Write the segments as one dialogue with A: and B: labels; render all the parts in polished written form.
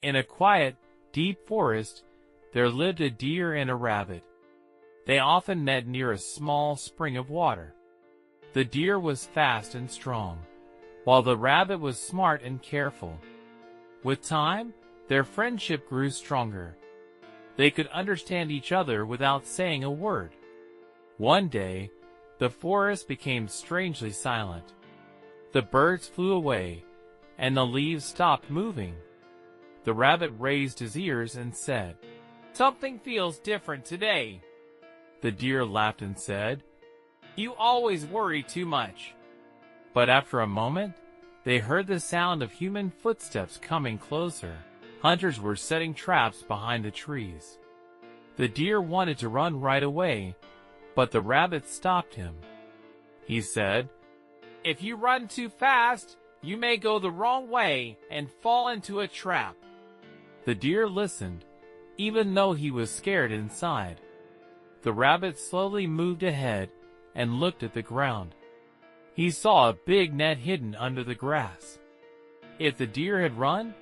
A: In a quiet, deep forest, there lived a deer and a rabbit. They often met near a small spring of water. The deer was fast and strong, while the rabbit was smart and careful. With time, their friendship grew stronger. They could understand each other without saying a word. One day, the forest became strangely silent. The birds flew away, and the leaves stopped moving. The rabbit raised his ears and said, "Something feels different today." The deer laughed and said, "You always worry too much." But after a moment, they heard the sound of human footsteps coming closer. Hunters were setting traps behind the trees. The deer wanted to run right away, but the rabbit stopped him. He said, "If you run too fast, you may go the wrong way and fall into a trap." The deer listened, even though he was scared inside. The rabbit slowly moved ahead and looked at the ground. He saw a big net hidden under the grass. If the deer had run,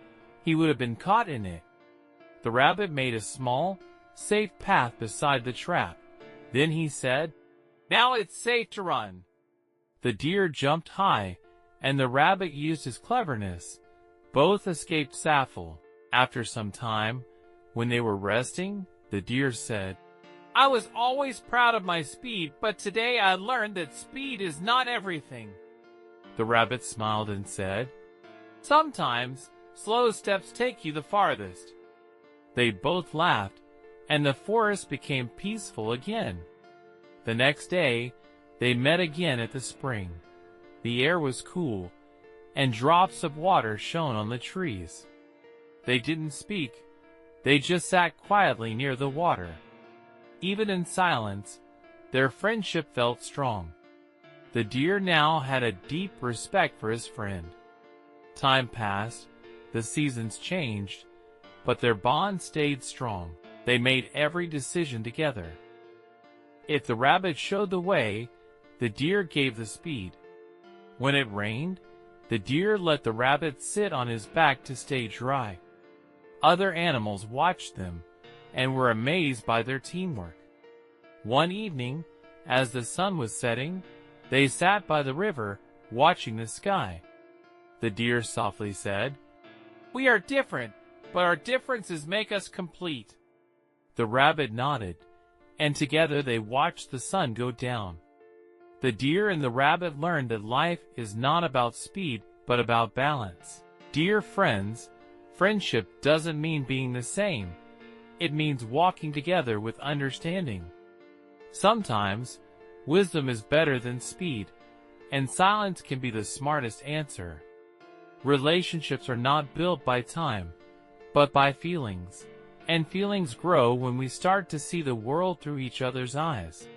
A: he would have been caught in it. The rabbit made a small, safe path beside the trap. Then he said, "Now it's safe to run." The deer jumped high, and the rabbit used his cleverness. Both escaped safely. After some time, when they were resting, the deer said, "I was always proud of my speed, but today I learned that speed is not everything." The rabbit smiled and said, "Sometimes, slow steps take you the farthest." They both laughed, and the forest became peaceful again. The next day, they met again at the spring. The air was cool, and drops of water shone on the trees. They didn't speak, they just sat quietly near the water. Even in silence, their friendship felt strong. The deer now had a deep respect for his friend. Time passed, the seasons changed, but their bond stayed strong. They made every decision together. If the rabbit showed the way, the deer gave the speed. When it rained, the deer let the rabbit sit on his back to stay dry. Other animals watched them and were amazed by their teamwork. One evening, as the sun was setting, they sat by the river, watching the sky. The deer softly said, "We are different, but our differences make us complete." The rabbit nodded, and together they watched the sun go down. The deer and the rabbit learned that life is not about speed, but about balance. Dear friends, friendship doesn't mean being the same. It means walking together with understanding. Sometimes, wisdom is better than speed, and silence can be the smartest answer. Relationships are not built by time, but by feelings, and feelings grow when we start to see the world through each other's eyes.